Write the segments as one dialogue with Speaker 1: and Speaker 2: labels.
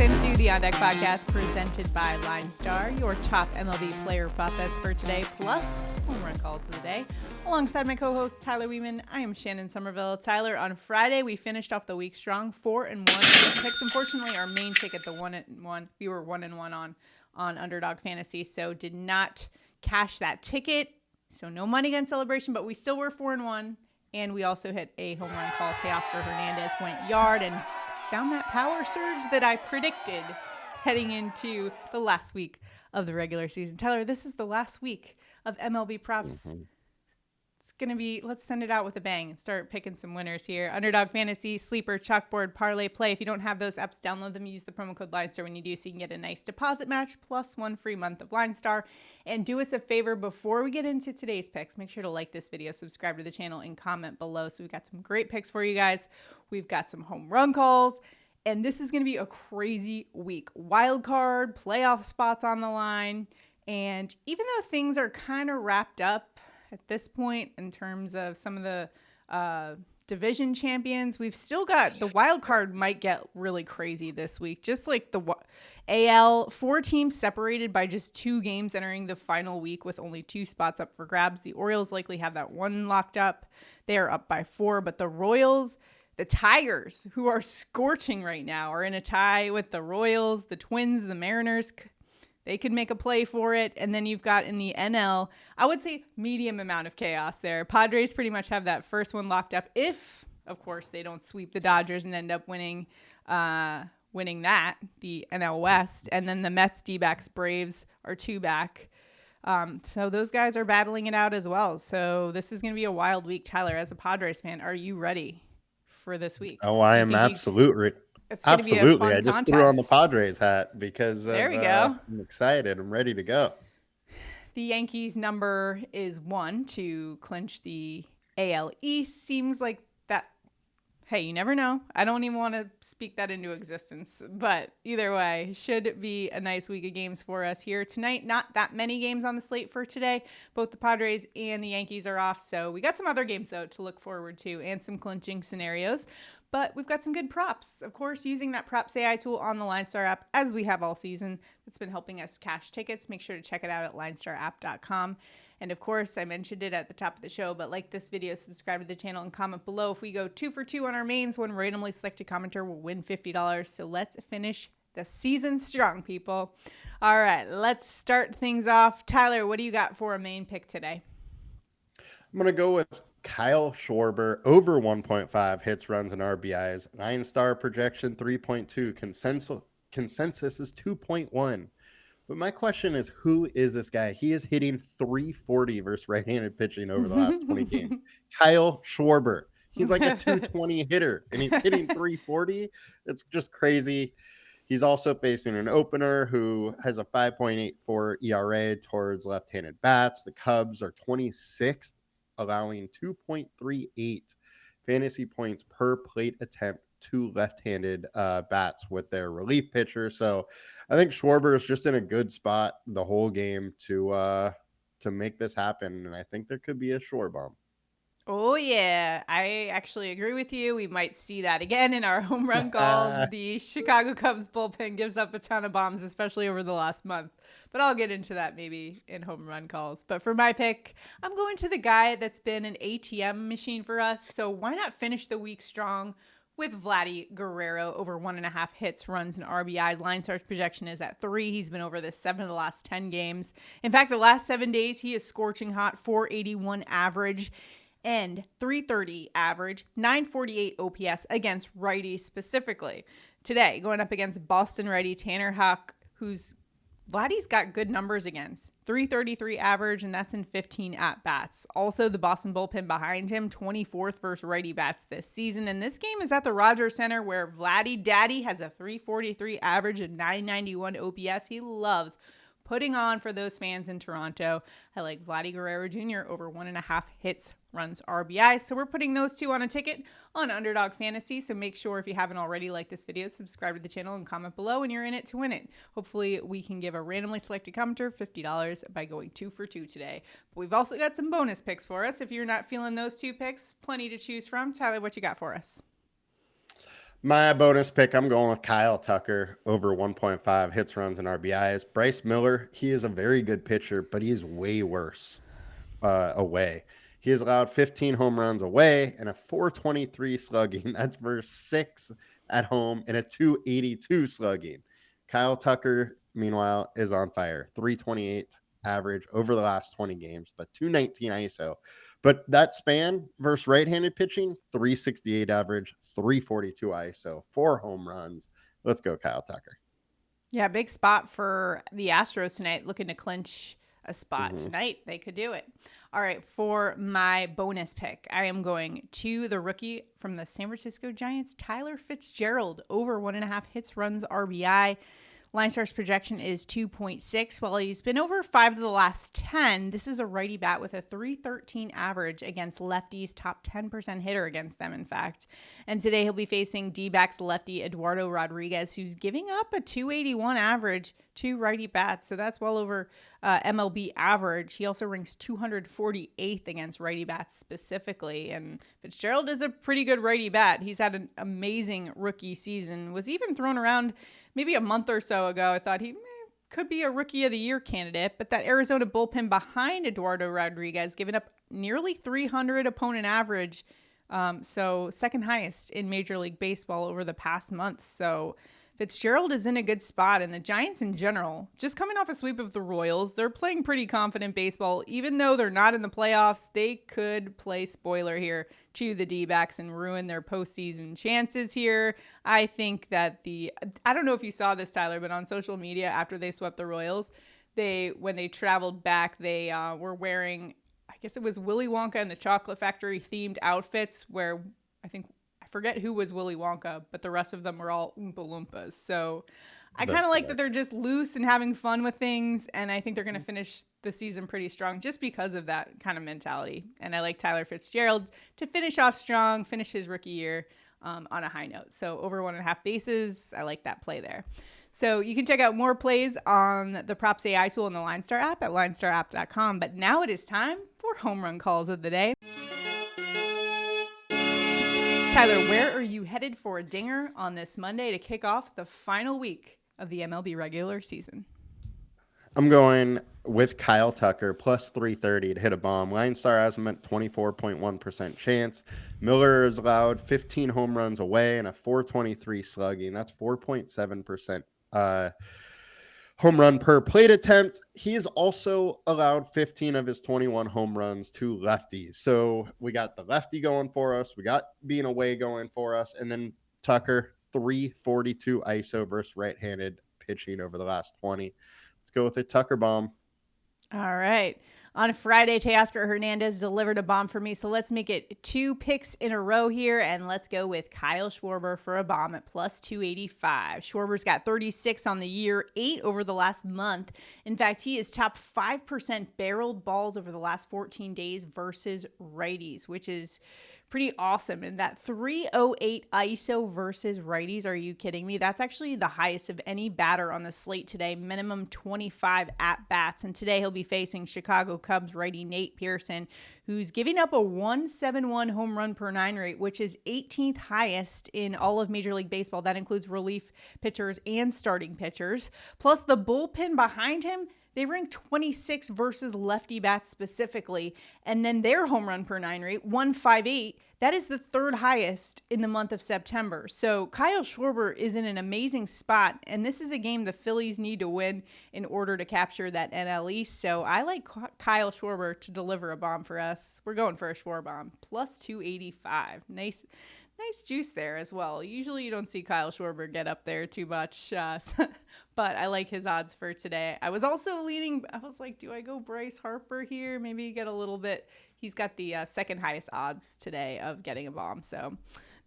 Speaker 1: into the On Deck podcast presented by LineStar, your top MLB Player Prop Bets for today, plus home run calls for the day. Alongside my co-host Tyler Wiemann, I am Shannon Sommerville. Tyler, on Friday we finished off the week strong, 4-1 picks. Unfortunately, our main ticket, the 1-1, we were 1-1 on Underdog Fantasy, so did not cash that ticket. So no money against celebration, but we still were 4-1, and we also hit a home run call. Teoscar Hernandez went yard and found that power surge that I predicted heading into the last week of the regular season. Tyler, this is the last week of MLB Props. It's going to be, let's send it out with a bang and start picking some winners here. Underdog Fantasy, Sleeper, Chalkboard, ParlayPlay. If you don't have those apps, download them. Use the promo code LineStar when you do so you can get a nice deposit match plus 1 free month of LineStar. And do us a favor before we get into today's picks. Make sure to like this video, subscribe to the channel, and comment below. So we've got some great picks for you guys. We've got some home run calls. And this is going to be a crazy week. Wild card, playoff spots on the line. And even though things are kind of wrapped up at this point in terms of some of the division champions, we've still got the wild card might get really crazy this week. Just like the AL, 4 teams separated by just 2 games entering the final week with only 2 spots up for grabs. The Orioles likely have that one locked up. They are up by 4, but the Royals, the Tigers, who are scorching right now, are in a tie with the Royals, the Twins, the Mariners. They could make a play for it. And then you've got in the NL, I would say medium amount of chaos there. Padres pretty much have that first one locked up if, of course, they don't sweep the Dodgers and end up winning that, the NL West. And then the Mets, D-backs, Braves are 2 back. So those guys are battling it out as well. So this is going to be a wild week. Tyler, as a Padres fan, are you ready for this week?
Speaker 2: Oh, I am absolutely. Absolutely. I just threw on the Padres hat because
Speaker 1: there we go.
Speaker 2: I'm excited. I'm ready to go.
Speaker 1: The Yankees number is 1 to clinch the AL East. Seems like that. Hey, you never know. I don't even want to speak that into existence. But either way, should be a nice week of games for us here tonight. Not that many games on the slate for today. Both the Padres and the Yankees are off. So we got some other games, though, to look forward to and some clinching scenarios. But we've got some good props. Of course, using that Props AI tool on the LineStar app, as we have all season, that's been helping us cash tickets. Make sure to check it out at linestarapp.com. And of course, I mentioned it at the top of the show, but like this video, subscribe to the channel, and comment below. If we go 2 for 2 on our mains, one randomly selected commenter will win $50. So let's finish the season strong, people. All right, let's start things off. Tyler, what do you got for a main pick today?
Speaker 2: I'm going to go with Kyle Schwarber, over 1.5 hits, runs, and RBIs. 9-star projection, 3.2. Consensus is 2.1. But my question is, who is this guy? He is hitting 340 versus right-handed pitching over the last 20 games. Kyle Schwarber. He's like a 220 hitter, and he's hitting 340. It's just crazy. He's also facing an opener who has a 5.84 ERA towards left-handed bats. The Cubs are 26th, allowing 2.38 fantasy points per plate attempt to left-handed bats with their relief pitcher. So I think Schwarber is just in a good spot the whole game to make this happen, and I think there could be a shore bomb.
Speaker 1: Oh, yeah. I actually agree with you. We might see that again in our home run calls. The Chicago Cubs bullpen gives up a ton of bombs, especially over the last month. But I'll get into that maybe in home run calls. But for my pick, I'm going to the guy that's been an ATM machine for us. So why not finish the week strong with Vladimir Guerrero, over 1.5 hits, runs, and RBI. LineStar's projection is at 3. He's been over this 7 of the last 10 games. In fact, the last 7 days, he is scorching hot, 481 average and 330 average, 948 OPS against righties specifically. Today, going up against Boston righty Tanner Houck, who's Vladdy's got good numbers against. 333 average, and that's in 15 at-bats. Also, the Boston bullpen behind him, 24th versus righty bats this season. And this game is at the Rogers Center, where Vladdy Daddy has a 343 average and 991 OPS. He loves putting on for those fans in Toronto. I like Vladimir Guerrero Jr. over 1.5 hits, runs, RBI. So we're putting those two on a ticket on Underdog Fantasy. So make sure, if you haven't already, like this video, subscribe to the channel and comment below when you're in it to win it. Hopefully we can give a randomly selected commenter $50 by going 2 for 2 today. But we've also got some bonus picks for us. If you're not feeling those 2 picks, plenty to choose from. Tyler, what you got for us?
Speaker 2: My bonus pick, I'm going with Kyle Tucker over 1.5 hits, runs, and RBIs. Bryce Miller, he is a very good pitcher, but he is way worse away. He has allowed 15 home runs away and a 423 slugging. That's versus 6 at home and a 282 slugging. Kyle Tucker, meanwhile, is on fire. 328 average over the last 20 games, but 219 ISO. But that span versus right-handed pitching, 368 average, 342 ISO, 4 home runs. Let's go, Kyle Tucker.
Speaker 1: Yeah, big spot for the Astros tonight, looking to clinch a spot tonight. They could do it. All right, for my bonus pick, I am going to the rookie from the San Francisco Giants, Tyler Fitzgerald, over 1.5 hits, runs, RBI. LineStar's projection is 2.6. While he's been over 5 of the last 10, this is a righty bat with a 313 average against lefties, top 10% hitter against them, in fact. And today he'll be facing D-backs lefty Eduardo Rodriguez, who's giving up a 281 average to righty bats. So that's well over MLB average. He also ranks 248th against righty bats specifically. And Fitzgerald is a pretty good righty bat. He's had an amazing rookie season, was even thrown around maybe a month or so ago. I thought he could be a rookie of the year candidate, but that Arizona bullpen behind Eduardo Rodriguez giving up nearly 300 opponent average. So second highest in Major League Baseball over the past month. So Fitzgerald is in a good spot, and the Giants in general, just coming off a sweep of the Royals, they're playing pretty confident baseball. Even though they're not in the playoffs, they could play spoiler here to the D-backs and ruin their postseason chances here. I think that I don't know if you saw this, Tyler, but on social media after they swept the Royals, when they traveled back, they were wearing, I guess it was Willy Wonka and the Chocolate Factory themed outfits where I forget who was Willy Wonka, but the rest of them were all Oompa Loompas. So I kind of like that they're just loose and having fun with things, and I think they're going to finish the season pretty strong just because of that kind of mentality. And I like Tyler Fitzgerald to finish off strong, finish his rookie year on a high note. So over 1.5 bases, I like that play there. So you can check out more plays on the Props AI tool in the LineStar app at linestarapp.com. But now it is time for home run calls of the day. Tyler, where are you headed for a dinger on this Monday to kick off the final week of the MLB regular season?
Speaker 2: I'm going with Kyle Tucker, plus 330 to hit a bomb. LineStar has him at 24.1% chance. Miller is allowed 15 home runs away and a 423 slugging. That's 4.7% home run per plate attempt. He is also allowed 15 of his 21 home runs to lefties. So we got the lefty going for us. We got being away going for us. And then Tucker, 342 ISO versus right-handed pitching over the last 20. Let's go with a Tucker bomb.
Speaker 1: All right. On Friday, Teoscar Hernandez delivered a bomb for me, so let's make it 2 picks in a row here, and let's go with Kyle Schwarber for a bomb at plus 285. Schwarber's got 36 on the year, 8 over the last month. In fact, he is top 5% barreled balls over the last 14 days versus righties, which is pretty awesome. And that 308 ISO versus righties, are you kidding me? That's actually the highest of any batter on the slate today, minimum 25 at-bats. And today he'll be facing Chicago Cubs righty Nate Pearson, who's giving up a 171 home run per 9 rate, which is 18th highest in all of Major League Baseball. That includes relief pitchers and starting pitchers. Plus the bullpen behind him, they rank 26 versus lefty bats specifically. And then their home run per 9 rate, 158. That is the 3rd highest in the month of September. So Kyle Schwarber is in an amazing spot. And this is a game the Phillies need to win in order to capture that NL East. So I like Kyle Schwarber to deliver a bomb for us. We're going for a Schwarber bomb. Plus 285. Nice juice there as well. Usually you don't see Kyle Schwarber get up there too much, but I like his odds for today. I was also leaning, I was like, do I go Bryce Harper here? Maybe get a little bit. He's got the 2nd highest odds today of getting a bomb, so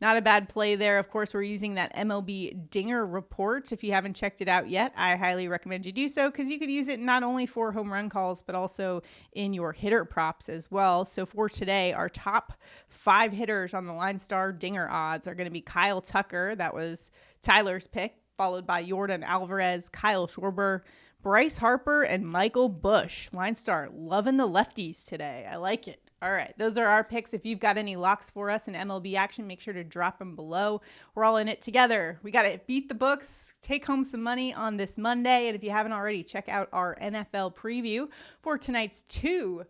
Speaker 1: not a bad play there. Of course, we're using that MLB Dinger Report. If you haven't checked it out yet, I highly recommend you do so because you could use it not only for home run calls, but also in your hitter props as well. So for today, our top 5 hitters on the LineStar Dinger odds are going to be Kyle Tucker. That was Tyler's pick, followed by Yordan Alvarez, Kyle Schwarber, Bryce Harper, and Michael Busch. LineStar loving the lefties today. I like it. All right, those are our picks. If you've got any locks for us in MLB action, make sure to drop them below. We're all in it together. We got to beat the books, take home some money on this Monday. And if you haven't already, check out our NFL preview for tonight's two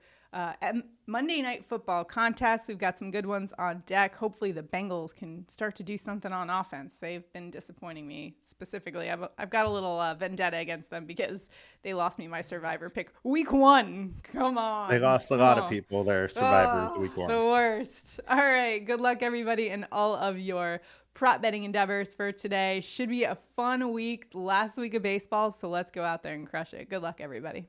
Speaker 1: Monday Night Football contests. We've got some good ones on deck. Hopefully the Bengals can start to do something on offense. They've been disappointing me specifically. I've got a little vendetta against them because they lost me my Survivor pick week 1. Come on.
Speaker 2: They lost a lot of people their Survivors week 1.
Speaker 1: The worst. All right. Good luck, everybody, in all of your prop betting endeavors for today. Should be a fun week, last week of baseball, so let's go out there and crush it. Good luck, everybody.